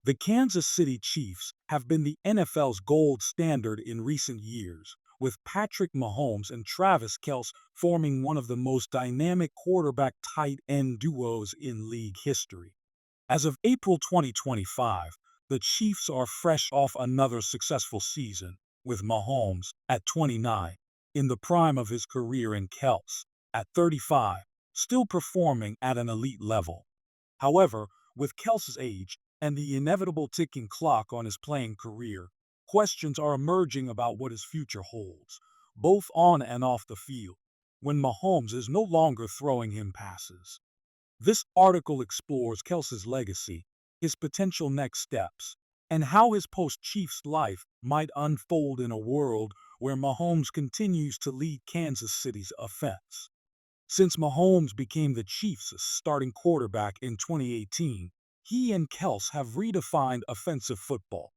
The Kansas City Chiefs have been the NFL's gold standard in recent years, with Patrick Mahomes and Travis Kelce forming one of the most dynamic quarterback tight end duos in league history. As of April 2025, the Chiefs are fresh off another successful season, with Mahomes, at 29, in the prime of his career, and Kelce, at 35, still performing at an elite level. However, with Kelce's age and the inevitable ticking clock on his playing career, questions are emerging about what his future holds, both on and off the field, when Mahomes is no longer throwing him passes. This article explores Kelce's legacy, his potential next steps, and how his post-Chiefs life might unfold in a world where Mahomes continues to lead Kansas City's offense. Since Mahomes became the Chiefs' starting quarterback in 2018, he and Kelce have redefined offensive football.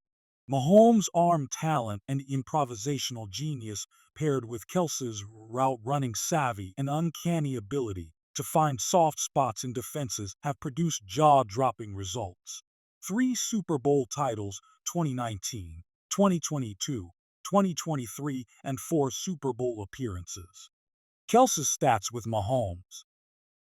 Mahomes' arm talent and improvisational genius, paired with Kelce's route-running savvy and uncanny ability to find soft spots in defenses, have produced jaw-dropping results. 3 Super Bowl titles: 2019, 2022, 2023, and 4 Super Bowl appearances. Kelce's stats with Mahomes: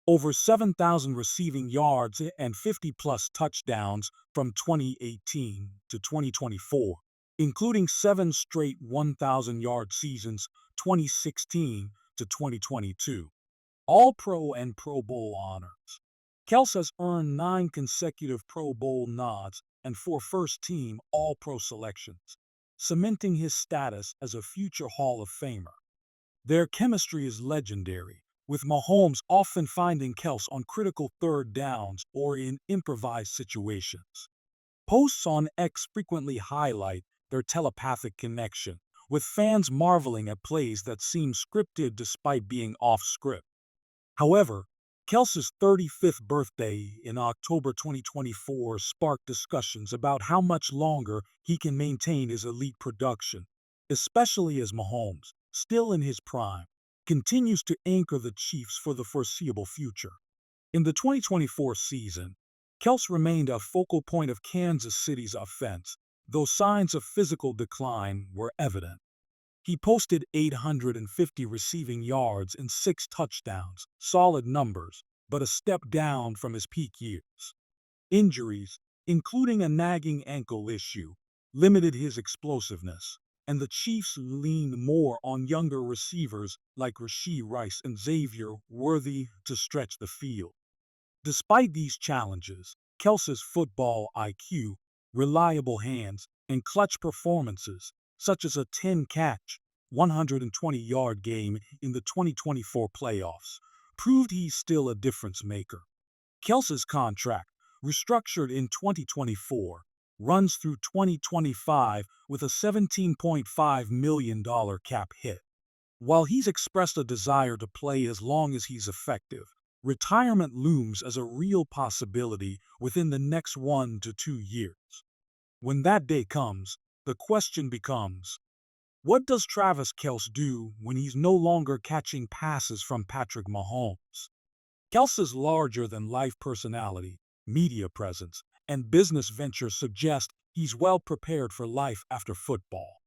over 7,000 receiving yards and 50-plus touchdowns from 2018 to 2024, including 7 straight 1,000-yard seasons, 2016 to 2022. All-Pro and Pro Bowl honors. Kelce has earned 9 consecutive Pro Bowl nods and 4 first-team All-Pro selections, cementing his status as a future Hall of Famer. Their chemistry is legendary, with Mahomes often finding Kelce on critical third downs or in improvised situations. Posts on X frequently highlight their telepathic connection, with fans marveling at plays that seem scripted despite being off-script. However, Kelce's 35th birthday in October 2024 sparked discussions about how much longer he can maintain his elite production, especially as Mahomes, still in his prime, continues to anchor the Chiefs for the foreseeable future. In the 2024 season, Kelce remained a focal point of Kansas City's offense, though signs of physical decline were evident. He posted 850 receiving yards and 6 touchdowns, solid numbers, but a step down from his peak years. Injuries, including a nagging ankle issue, limited his explosiveness, and the Chiefs leaned more on younger receivers like Rashee Rice and Xavier Worthy to stretch the field. Despite these challenges, Kelce's football IQ, reliable hands, and clutch performances, such as a 10-catch, 120-yard game in the 2024 playoffs, proved he's still a difference maker. Kelce's contract, restructured in 2024, runs through 2025 with a $17.5 million cap hit. While he's expressed a desire to play as long as he's effective, retirement looms as a real possibility within the next 1 to 2 years. When that day comes, the question becomes, what does Travis Kelce do when he's no longer catching passes from Patrick Mahomes? Kelce's larger-than-life personality, media presence, and business ventures suggest he's well prepared for life after football.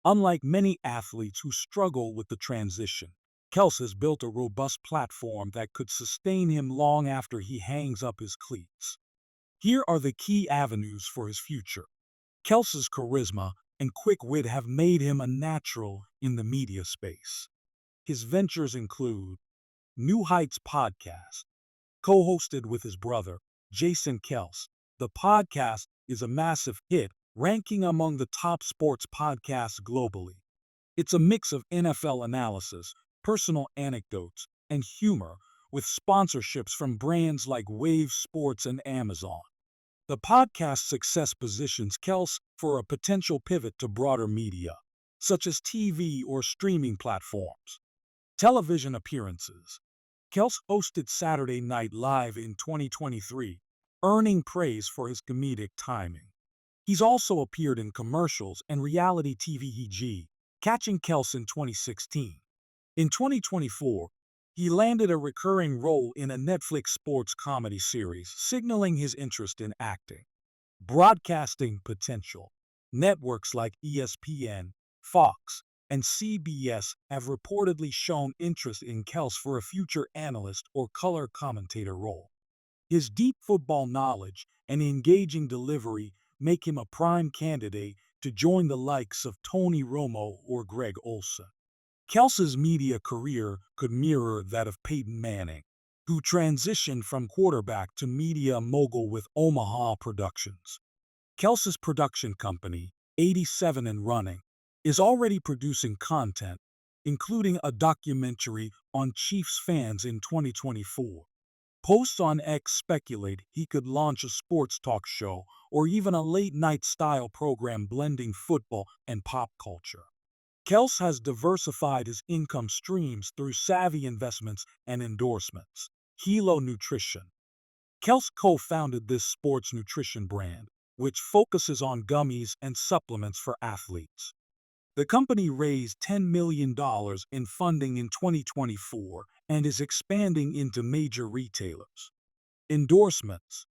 Unlike many athletes who struggle with the transition, Kelce has built a robust platform that could sustain him long after he hangs up his cleats. Here are the key avenues for his future. Kelce's charisma and quick wit have made him a natural in the media space. His ventures include New Heights podcast, co-hosted with his brother, Jason Kelce. The podcast is a massive hit, ranking among the top sports podcasts globally. It's a mix of NFL analysis, personal anecdotes, and humor, with sponsorships from brands like Wave Sports and Amazon. The podcast's success positions Kelce for a potential pivot to broader media, such as TV or streaming platforms. Television appearances. Kelce hosted Saturday Night Live in 2023, earning praise for his comedic timing. He's also appeared in commercials and reality TV, catching Kelce in 2016. In 2024, he landed a recurring role in a Netflix sports comedy series, signaling his interest in acting. Broadcasting potential. Networks like ESPN, Fox, and CBS have reportedly shown interest in Kelce for a future analyst or color commentator role. His deep football knowledge and engaging delivery make him a prime candidate to join the likes of Tony Romo or Greg Olsen. Kelce's media career could mirror that of Peyton Manning, who transitioned from quarterback to media mogul with Omaha Productions. Kelce's production company, 87 and Running, is already producing content, including a documentary on Chiefs fans in 2024. Posts on X speculate he could launch a sports talk show or even a late-night style program blending football and pop culture. Kelce has diversified his income streams through savvy investments and endorsements. Hilo Nutrition. Kelce co-founded this sports nutrition brand, which focuses on gummies and supplements for athletes. The company raised $10 million in funding in 2024 and is expanding into major retailers. Endorsements.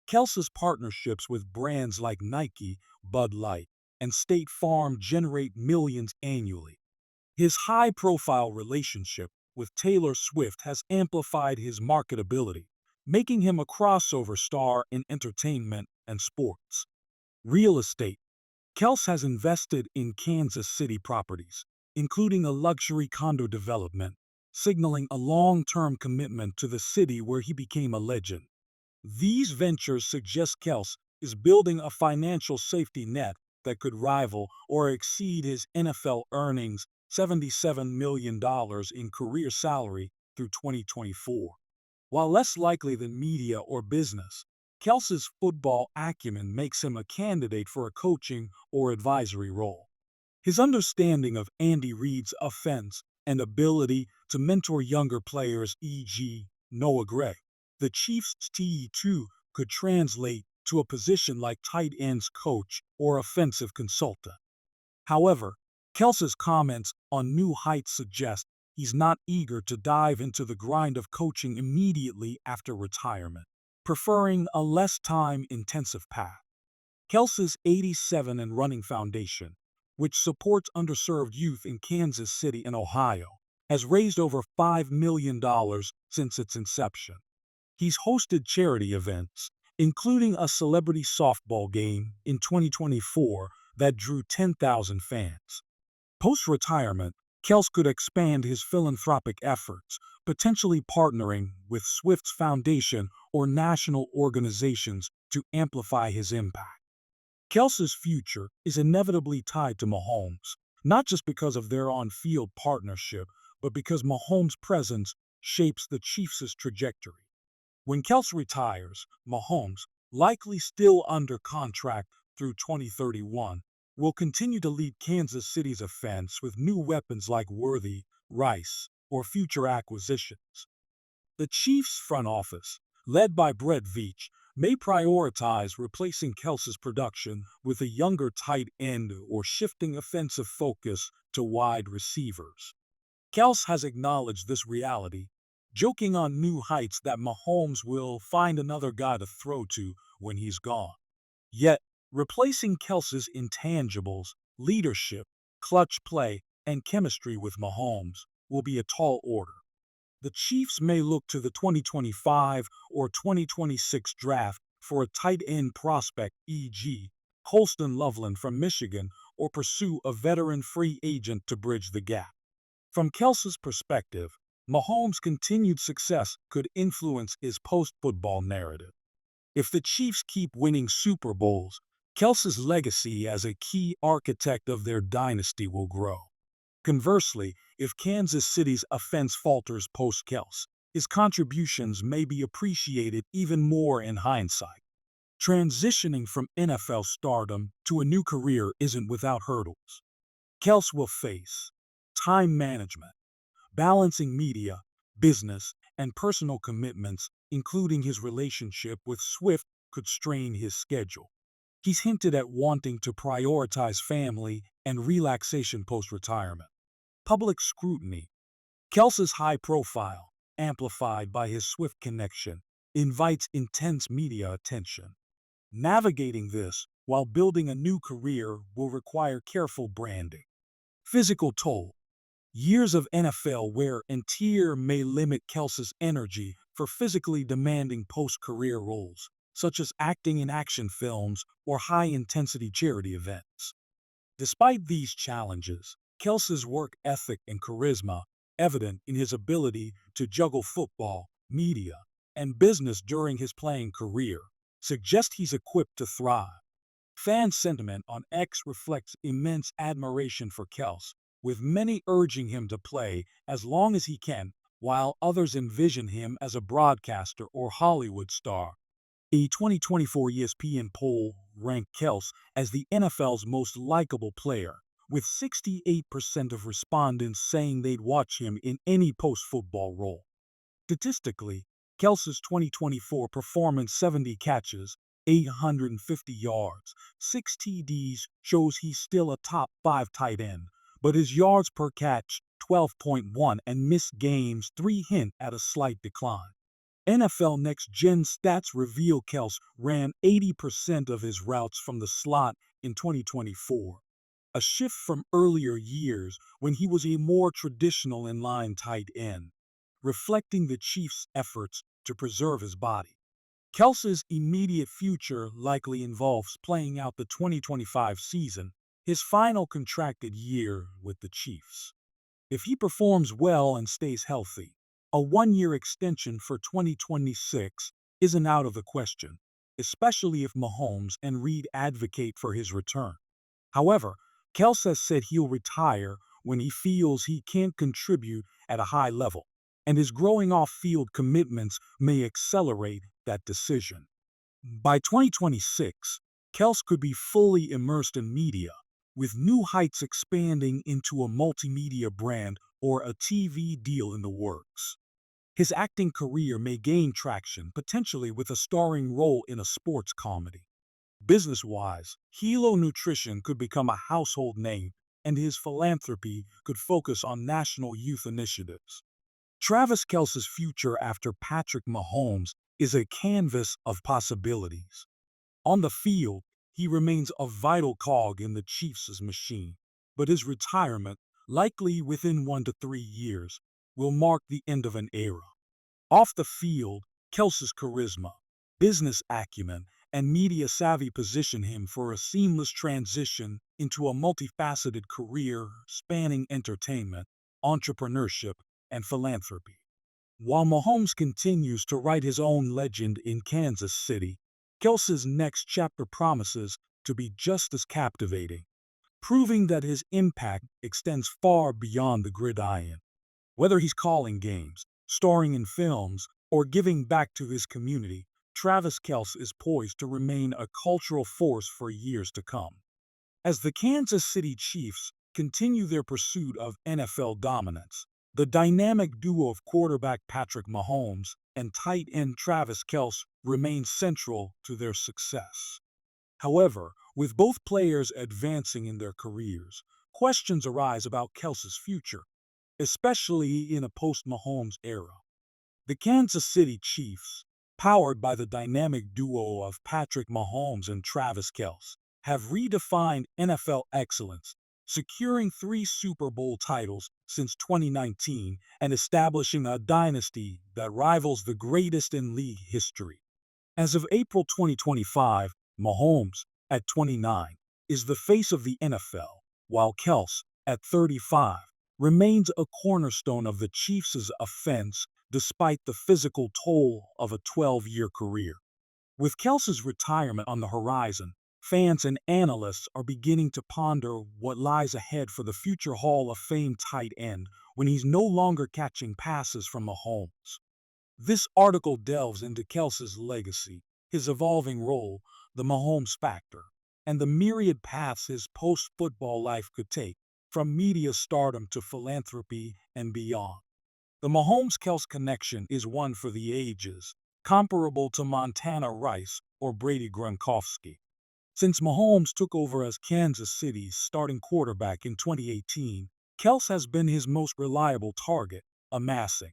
Kelce's partnerships with brands like Nike, Bud Light, and State Farm generate millions annually. His high-profile relationship with Taylor Swift has amplified his marketability, making him a crossover star in entertainment and sports. Real estate. Kelce has invested in Kansas City properties, including a luxury condo development, signaling a long-term commitment to the city where he became a legend. These ventures suggest Kelce is building a financial safety net that could rival or exceed his NFL earnings, $77 million in career salary through 2024. While less likely than media or business, Kelce's football acumen makes him a candidate for a coaching or advisory role. His understanding of Andy Reid's offense and ability to mentor younger players, e.g., Noah Gray, the Chiefs' TE2 could translate to a position like tight ends coach or offensive consultant. However, Kelce's comments on New Heights suggest he's not eager to dive into the grind of coaching immediately after retirement, preferring a less time-intensive path. Kelce's 87 and Running Foundation, which supports underserved youth in Kansas City and Ohio, has raised over $5 million since its inception. He's hosted charity events, including a celebrity softball game in 2024 that drew 10,000 fans. Post-retirement, Kelce could expand his philanthropic efforts, potentially partnering with Swift's foundation or national organizations to amplify his impact. Kelce's future is inevitably tied to Mahomes, not just because of their on-field partnership, but because Mahomes' presence shapes the Chiefs' trajectory. When Kelce retires, Mahomes, likely still under contract through 2031, will continue to lead Kansas City's offense with new weapons like Worthy, Rice, or future acquisitions. The Chiefs' front office, led by Brett Veach, may prioritize replacing Kelce's production with a younger tight end or shifting offensive focus to wide receivers. Kelce has acknowledged this reality, joking on New Heights that Mahomes will find another guy to throw to when he's gone. Yet, replacing Kelce's intangibles, leadership, clutch play, and chemistry with Mahomes will be a tall order. The Chiefs may look to the 2025 or 2026 draft for a tight end prospect, e.g., Colston Loveland from Michigan, or pursue a veteran free agent to bridge the gap. From Kelce's perspective, Mahomes' continued success could influence his post-football narrative. If the Chiefs keep winning Super Bowls, Kelce's legacy as a key architect of their dynasty will grow. Conversely, if Kansas City's offense falters post-Kelce, his contributions may be appreciated even more in hindsight. Transitioning from NFL stardom to a new career isn't without hurdles. Kelce will face time management, balancing media, business, and personal commitments, including his relationship with Swift, could strain his schedule. He's hinted at wanting to prioritize family and relaxation post-retirement. Public scrutiny. Kelce's high profile, amplified by his Swift connection, invites intense media attention. Navigating this while building a new career will require careful branding. Physical toll. Years of NFL wear and tear may limit Kelce's energy for physically demanding post-career roles, such as acting in action films or high-intensity charity events. Despite these challenges, Kelce's work ethic and charisma, evident in his ability to juggle football, media, and business during his playing career, suggest he's equipped to thrive. Fan sentiment on X reflects immense admiration for Kelce, with many urging him to play as long as he can, while others envision him as a broadcaster or Hollywood star. A 2024 ESPN poll ranked Kelce as the NFL's most likable player, with 68% of respondents saying they'd watch him in any post-football role. Statistically, Kelce's 2024 performance 70 catches, 850 yards, 6 TDs shows he's still a top 5 tight end, but his yards per catch, 12.1 and missed games 3 hint at a slight decline. NFL Next Gen stats reveal Kelce ran 80% of his routes from the slot in 2024, a shift from earlier years when he was a more traditional inline tight end, reflecting the Chiefs' efforts to preserve his body. Kelce's immediate future likely involves playing out the 2025 season, his final contracted year with the Chiefs. If he performs well and stays healthy, a one-year extension for 2026 isn't out of the question, especially if Mahomes and Reid advocate for his return. However, Kelce has said he'll retire when he feels he can't contribute at a high level, and his growing off-field commitments may accelerate that decision. By 2026, Kelce could be fully immersed in media, with New Heights expanding into a multimedia brand or a TV deal in the works. His acting career may gain traction, potentially with a starring role in a sports comedy. Business-wise, Hilo Nutrition could become a household name, and his philanthropy could focus on national youth initiatives. Travis Kelce's future after Patrick Mahomes is a canvas of possibilities. On the field, he remains a vital cog in the Chiefs' machine, but his retirement, likely within 1 to 3 years, will mark the end of an era. Off the field, Kelce's charisma, business acumen, and media savvy position him for a seamless transition into a multifaceted career spanning entertainment, entrepreneurship, and philanthropy. While Mahomes continues to write his own legend in Kansas City, Kelce's next chapter promises to be just as captivating, proving that his impact extends far beyond the gridiron. Whether he's calling games, starring in films, or giving back to his community, Travis Kelce is poised to remain a cultural force for years to come. As the Kansas City Chiefs continue their pursuit of NFL dominance, the dynamic duo of quarterback Patrick Mahomes and tight end Travis Kelce remains central to their success. However, with both players advancing in their careers, questions arise about Kelce's future, especially in a post-Mahomes era. The Kansas City Chiefs, powered by the dynamic duo of Patrick Mahomes and Travis Kelce, have redefined NFL excellence, securing 3 Super Bowl titles since 2019 and establishing a dynasty that rivals the greatest in league history. As of April 2025, Mahomes, at 29, is the face of the NFL, while Kelce, at 35, remains a cornerstone of the Chiefs' offense despite the physical toll of a 12-year career. With Kelce's retirement on the horizon, fans and analysts are beginning to ponder what lies ahead for the future Hall of Fame tight end when he's no longer catching passes from Mahomes. This article delves into Kelce's legacy, his evolving role, the Mahomes factor, and the myriad paths his post-football life could take, from media stardom to philanthropy and beyond. The Mahomes-Kelce connection is one for the ages, comparable to Montana Rice or Brady Gronkowski. Since Mahomes took over as Kansas City's starting quarterback in 2018, Kelce has been his most reliable target, amassing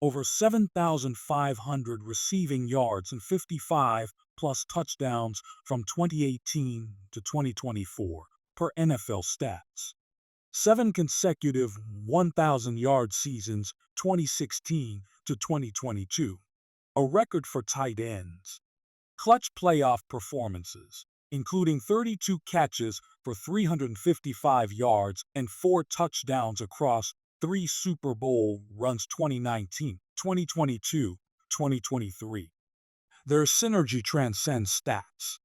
over 7,500 receiving yards and 55-plus touchdowns from 2018 to 2024, per NFL stats. 7 consecutive 1,000-yard seasons, 2016 to 2022, a record for tight ends. Clutch playoff performances, including 32 catches for 355 yards and 4 touchdowns across 3 Super Bowl runs 2019, 2022, 2023. Their synergy transcends stats.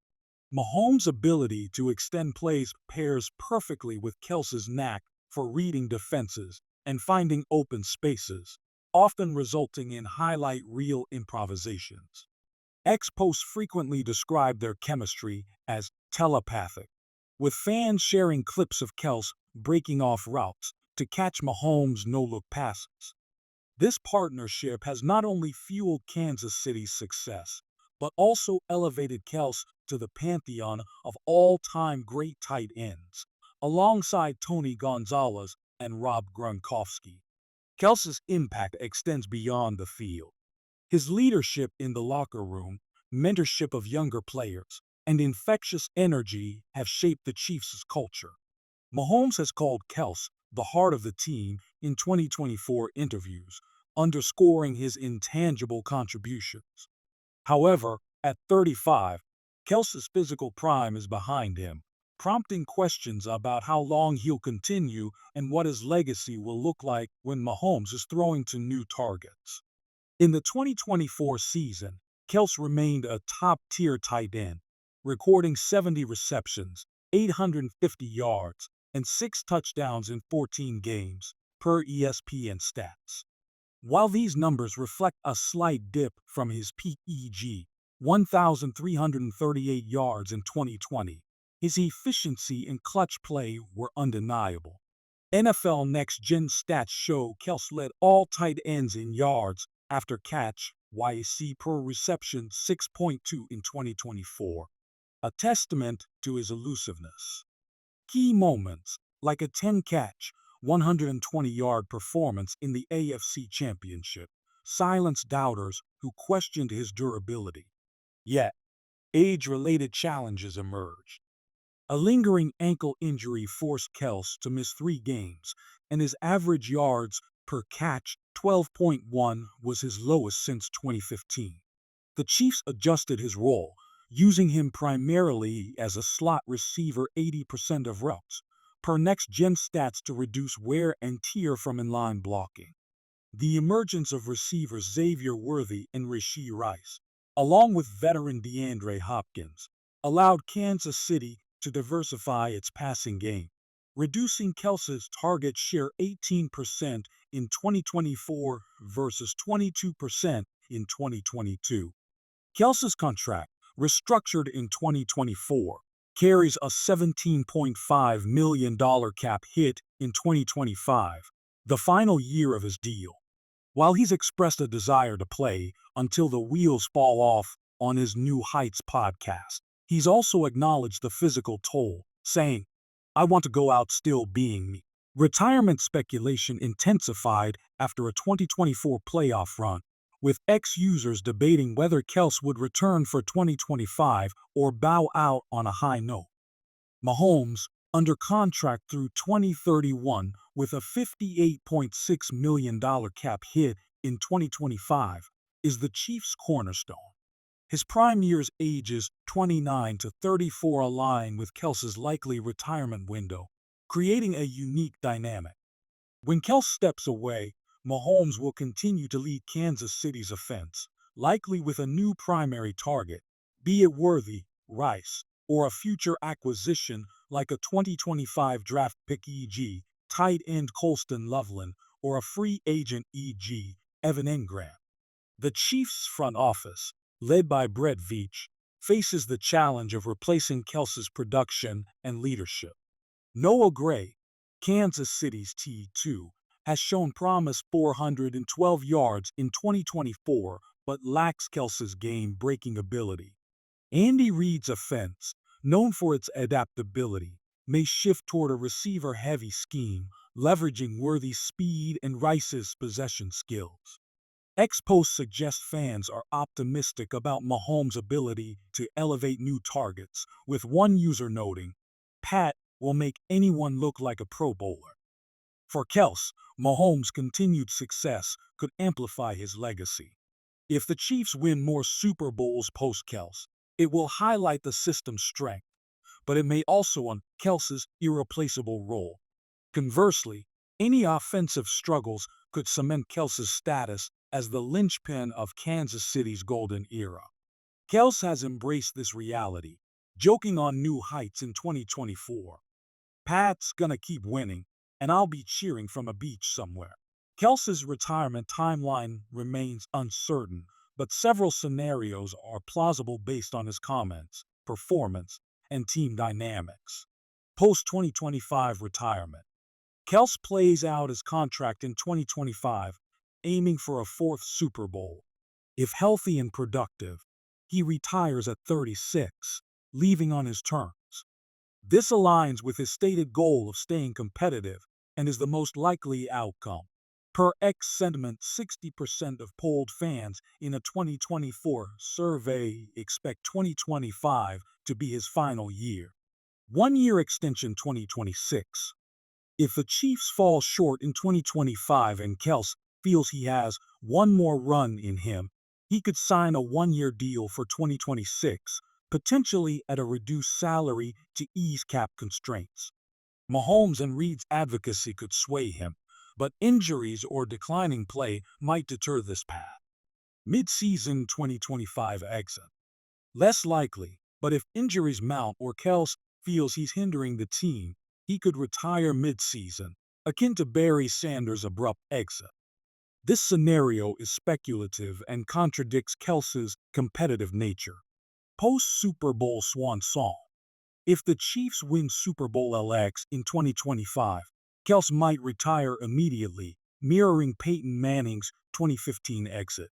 Mahomes' ability to extend plays pairs perfectly with Kelce's knack for reading defenses and finding open spaces, often resulting in highlight reel improvisations. Ex-posts frequently describe their chemistry as telepathic, with fans sharing clips of Kelce breaking off routes to catch Mahomes' no-look passes. This partnership has not only fueled Kansas City's success, but also elevated Kelce to the pantheon of all-time great tight ends, alongside Tony Gonzalez and Rob Gronkowski. Kelce's impact extends beyond the field. His leadership in the locker room, mentorship of younger players, and infectious energy have shaped the Chiefs' culture. Mahomes has called Kelce the heart of the team in 2024 interviews, underscoring his intangible contributions. However, at 35, Kelce's physical prime is behind him, prompting questions about how long he'll continue and what his legacy will look like when Mahomes is throwing to new targets. In the 2024 season, Kelce remained a top-tier tight end, recording 70 receptions, 850 yards, and 6 touchdowns in 14 games, per ESPN stats. While these numbers reflect a slight dip from his peak, e.g., 1,338 yards in 2020, his efficiency and clutch play were undeniable. NFL Next Gen stats show Kelce led all tight ends in yards after catch, YAC per reception 6.2 in 2024, a testament to his elusiveness. Key moments, like a 10-catch, 120-yard performance in the AFC Championship, silenced doubters who questioned his durability. Yet, age-related challenges emerged. A lingering ankle injury forced Kelce to miss 3 games, and his average yards per catch, 12.1, was his lowest since 2015. The Chiefs adjusted his role, using him primarily as a slot receiver 80% of routes, per next-gen stats to reduce wear and tear from inline blocking. The emergence of receivers Xavier Worthy and Rashee Rice, along with veteran DeAndre Hopkins, allowed Kansas City to diversify its passing game, reducing Kelce's target share 18% in 2024 versus 22% in 2022. Kelce's contract, restructured in 2024, carries a $17.5 million cap hit in 2025, the final year of his deal. While he's expressed a desire to play until the wheels fall off on his New Heights podcast, he's also acknowledged the physical toll, saying, "I want to go out still being me." Retirement speculation intensified after a 2024 playoff run, with ex-users debating whether Kelce would return for 2025 or bow out on a high note. Mahomes, under contract through 2031 with a $58.6 million cap hit in 2025, is the Chiefs' cornerstone. His prime years, ages 29 to 34, align with Kelce's likely retirement window, creating a unique dynamic. When Kelce steps away, Mahomes will continue to lead Kansas City's offense, likely with a new primary target, be it Worthy, Rice, or a future acquisition like a 2025 draft pick, e.g., tight end Colston Loveland, or a free agent, e.g., Evan Engram. The Chiefs' front office, led by Brett Veach, faces the challenge of replacing Kelce's production and leadership. Noah Gray, Kansas City's T2, has shown promise, 412 yards in 2024, but lacks Kelce's game-breaking ability. Andy Reid's offense, known for its adaptability, may shift toward a receiver-heavy scheme, leveraging Worthy's speed and Rice's possession skills. X posts suggest fans are optimistic about Mahomes' ability to elevate new targets, with one user noting, "Pat will make anyone look like a Pro Bowler." For Kelce, Mahomes' continued success could amplify his legacy. If the Chiefs win more Super Bowls post-Kelce, it will highlight the system's strength, but it may also on Kelce's irreplaceable role. Conversely, any offensive struggles could cement Kelce's status as the linchpin of Kansas City's golden era. Kelce has embraced this reality, joking on new heights in 2024. "Pat's gonna keep winning, and I'll be cheering from a beach somewhere." Kelce's retirement timeline remains uncertain, but several scenarios are plausible based on his comments, performance, and team dynamics. Post-2025 retirement. Kelce plays out his contract in 2025, aiming for a fourth Super Bowl. If healthy and productive, he retires at 36, leaving on his terms. This aligns with his stated goal of staying competitive and is the most likely outcome. Per X sentiment, 60% of polled fans in a 2024 survey expect 2025 to be his final year. 1-year extension 2026. If the Chiefs fall short in 2025 and Kelce feels he has one more run in him, he could sign a 1-year deal for 2026, potentially at a reduced salary to ease cap constraints. Mahomes and Reid's advocacy could sway him, but injuries or declining play might deter this path. Mid-season 2025 exit. Less likely, but if injuries mount or Kelce feels he's hindering the team, he could retire mid-season, akin to Barry Sanders' abrupt exit. This scenario is speculative and contradicts Kelce's competitive nature. Post-Super Bowl swan song. If the Chiefs win Super Bowl LX in 2025, Kelce might retire immediately, mirroring Peyton Manning's 2015 exit.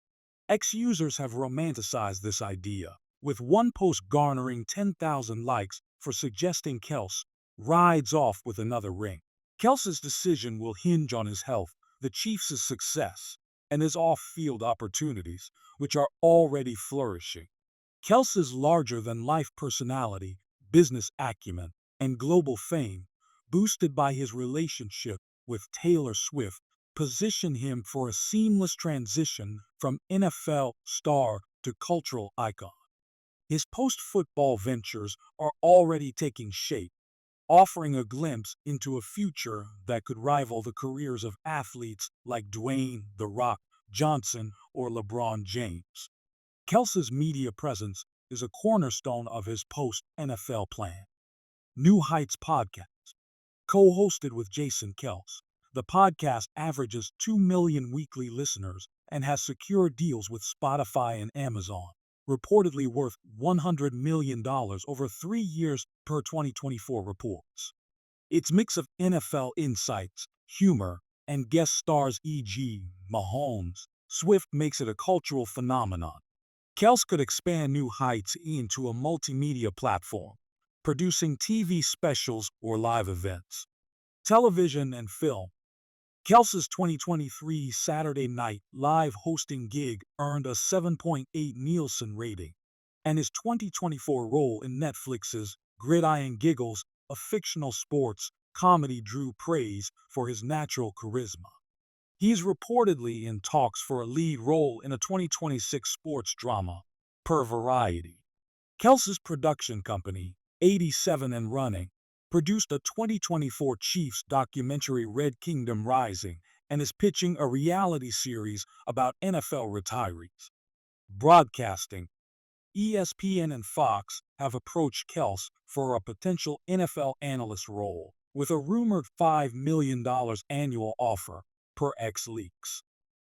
Ex-users have romanticized this idea, with one post garnering 10,000 likes for suggesting Kelce rides off with another ring. Kelce's decision will hinge on his health, the Chiefs' success, and his off-field opportunities, which are already flourishing. Kelce's larger-than-life personality, business acumen, and global fame, boosted by his relationship with Taylor Swift, position him for a seamless transition from NFL star to cultural icon. His post-football ventures are already taking shape, offering a glimpse into a future that could rival the careers of athletes like Dwayne "The Rock" Johnson or LeBron James. Kelce's media presence is a cornerstone of his post-NFL plan. New Heights Podcast. Co-hosted with Jason Kelce, the podcast averages 2 million weekly listeners and has secured deals with Spotify and Amazon, reportedly worth $100 million over 3 years per 2024 reports. Its mix of NFL insights, humor, and guest stars e.g. Mahomes, Swift makes it a cultural phenomenon. Kelce could expand New Heights into a multimedia platform, producing TV specials or live events. Television and film. Kelce's 2023 Saturday Night Live hosting gig earned a 7.8 Nielsen rating, and his 2024 role in Netflix's Gridiron Giggles, a fictional sports comedy, drew praise for his natural charisma. He's reportedly in talks for a lead role in a 2026 sports drama, per Variety. Kelce's production company, 87 and Running, produced a 2024 Chiefs documentary Red Kingdom Rising and is pitching a reality series about NFL retirees. Broadcasting. ESPN and Fox have approached Kelce for a potential NFL analyst role, with a rumored $5 million annual offer, per X leaks.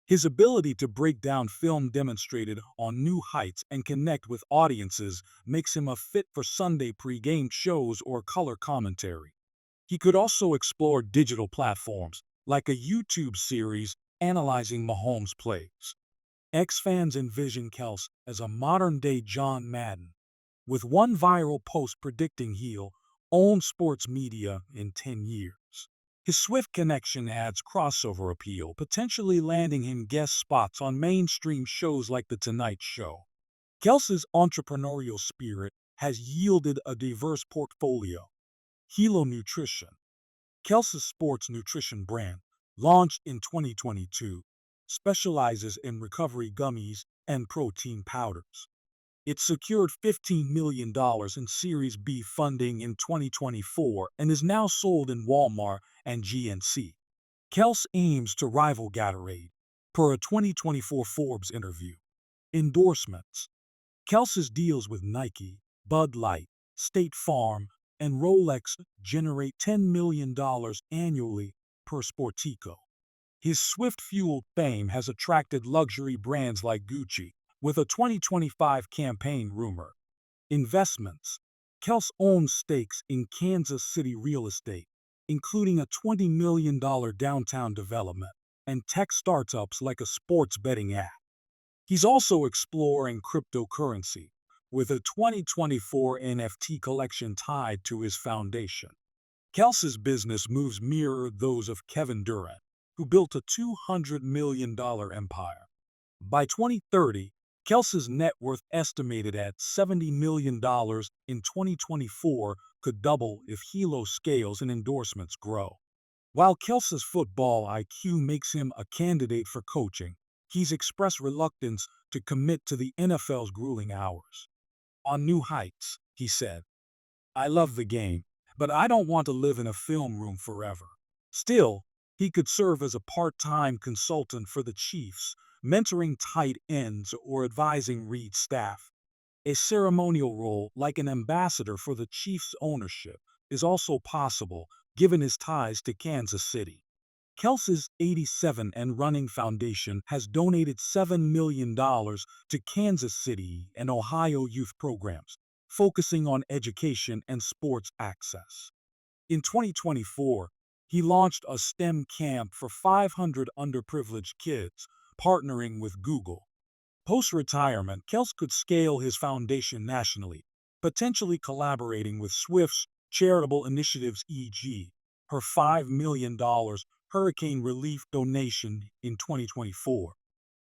His ability to break down film demonstrated on New Heights and connect with audiences makes him a fit for Sunday pre-game shows or color commentary. He could also explore digital platforms, like a YouTube series analyzing Mahomes' plays. X-fans envision Kelce as a modern-day John Madden, with one viral post predicting he'll own sports media in 10 years. His Swift connection adds crossover appeal, potentially landing him guest spots on mainstream shows like The Tonight Show. Kelce's entrepreneurial spirit has yielded a diverse portfolio. Hilo Nutrition, Kelce's sports nutrition brand, launched in 2022, specializes in recovery gummies and protein powders. It secured $15 million in Series B funding in 2024 and is now sold in Walmart and GNC. Kelce aims to rival Gatorade, per a 2024 Forbes interview. Endorsements. Kelce's deals with Nike, Bud Light, State Farm, and Rolex generate $10 million annually per Sportico. His Swift-fueled fame has attracted luxury brands like Gucci, with a 2025 campaign rumor. Investments. Kelce owns stakes in Kansas City real estate, including a $20 million downtown development and tech startups like a sports betting app. He's also exploring cryptocurrency, with a 2024 NFT collection tied to his foundation. Kelce's business moves mirror those of Kevin Durant, who built a $200 million empire. By 2030, Kelce's net worth, estimated at $70 million in 2024, could double if Hilo scales and endorsements grow. While Kelce's football IQ makes him a candidate for coaching, he's expressed reluctance to commit to the NFL's grueling hours. On New Heights, he said, "I love the game, but I don't want to live in a film room forever." Still, he could serve as a part-time consultant for the Chiefs, mentoring tight ends or advising Reid's staff. A ceremonial role like an ambassador for the Chiefs' ownership is also possible, given his ties to Kansas City. Kelce's 87 and Running Foundation has donated $7 million to Kansas City and Ohio youth programs, focusing on education and sports access. In 2024, he launched a STEM camp for 500 underprivileged kids, partnering with Google. Post-retirement, Kelce could scale his foundation nationally, potentially collaborating with Swift's charitable initiatives, e.g., her $5 million hurricane relief donation in 2024.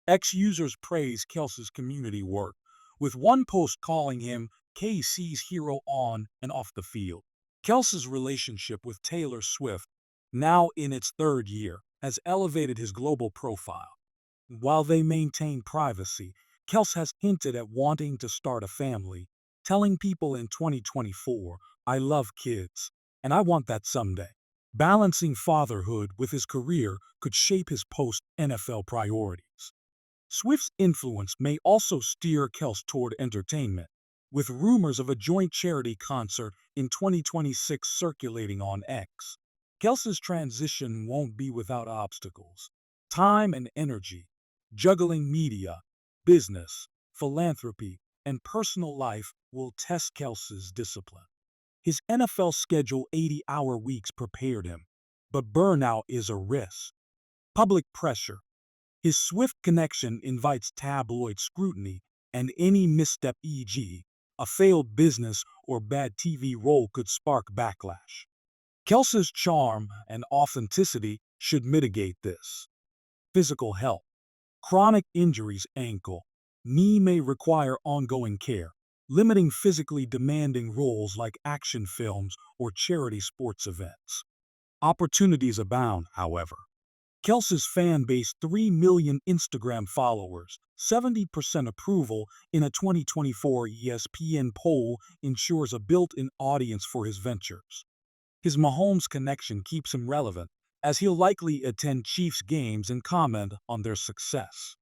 Ex-users praise Kelce's community work, with one post calling him KC's hero on and off the field. Kelce's relationship with Taylor Swift, now in its third year, has elevated his global profile. While they maintain privacy, Kelce has hinted at wanting to start a family, telling people in 2024, "I love kids, and I want that someday." Balancing fatherhood with his career could shape his post-NFL priorities. Swift's influence may also steer Kelce toward entertainment, with rumors of a joint charity concert in 2026 circulating on X. Kelce's transition won't be without obstacles. Time and energy, juggling media, business, philanthropy, and personal life will test Kelce's discipline. His NFL schedule 80-hour weeks prepared him, but burnout is a risk. Public pressure. His Swift connection invites tabloid scrutiny, and any misstep, e.g., a failed business or bad TV role, could spark backlash. Kelce's charm and authenticity should mitigate this. Physical health. Chronic injuries, ankle, knee may require ongoing care, limiting physically demanding roles like action films or charity sports events. Opportunities abound, however. Kelce's fan base, 3 million Instagram followers, 70% approval in a 2024 ESPN poll, ensures a built-in audience for his ventures. His Mahomes connection keeps him relevant, as he'll likely attend Chiefs games and comment on their success.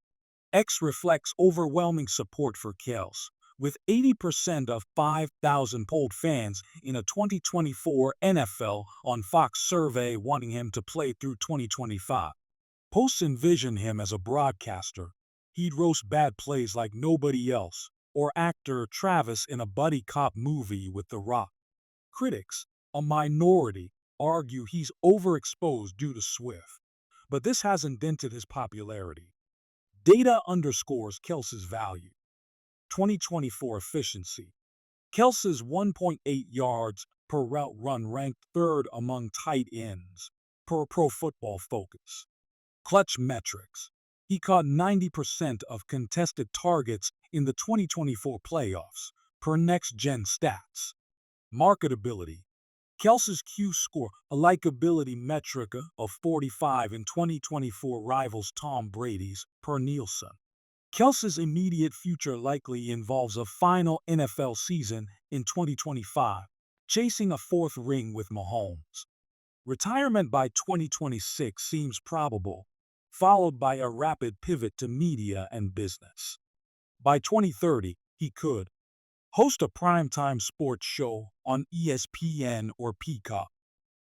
X reflects overwhelming support for Kelce, with 80% of 5,000 polled fans in a 2024 NFL on Fox survey wanting him to play through 2025. Posts envision him as a broadcaster. He'd roast bad plays like nobody else, or actor Travis in a buddy cop movie with The Rock. Critics, a minority, argue he's overexposed due to Swift, but this hasn't dented his popularity. Data underscores Kelce's value. 2024 efficiency. Kelce's 1.8 yards per route run ranked third among tight ends. per Pro Football Focus. Clutch metrics. He caught 90% of contested targets in the 2024 playoffs, per Next Gen Stats. Marketability. Kelce's Q-score, a likability metric of 45 in 2024, rivals Tom Brady's, per Nielsen. Kelce's immediate future likely involves a final NFL season in 2025, chasing a fourth ring with Mahomes. Retirement by 2026 seems probable, followed by a rapid pivot to media and business. By 2030, he could host a primetime sports show on ESPN or Peacock,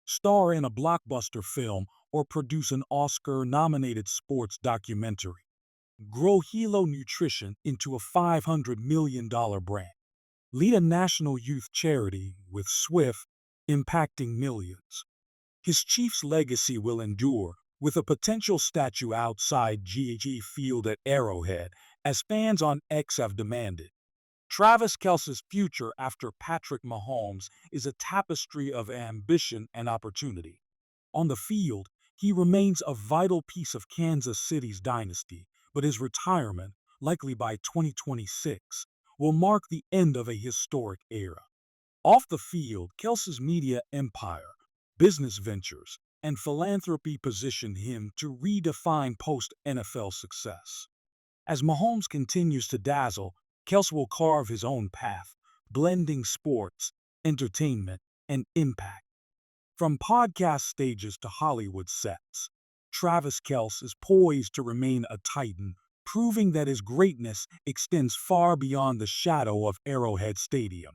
star in a blockbuster film, or produce an Oscar-nominated sports documentary, grow Hilo Nutrition into a $500 million brand, lead a national youth charity with Swift, impacting millions. His Chiefs legacy will endure, with a potential statue outside GE Field at Arrowhead, as fans on X have demanded. Travis Kelce's future after Patrick Mahomes is a tapestry of ambition and opportunity. On the field, he remains a vital piece of Kansas City's dynasty, but his retirement, likely by 2026, will mark the end of a historic era. Off the field, Kelce's media empire, business ventures, and philanthropy position him to redefine post-NFL success. As Mahomes continues to dazzle, Kelce will carve his own path, blending sports, entertainment, and impact. From podcast stages to Hollywood sets, Travis Kelce is poised to remain a titan, proving that his greatness extends far beyond the shadow of Arrowhead Stadium.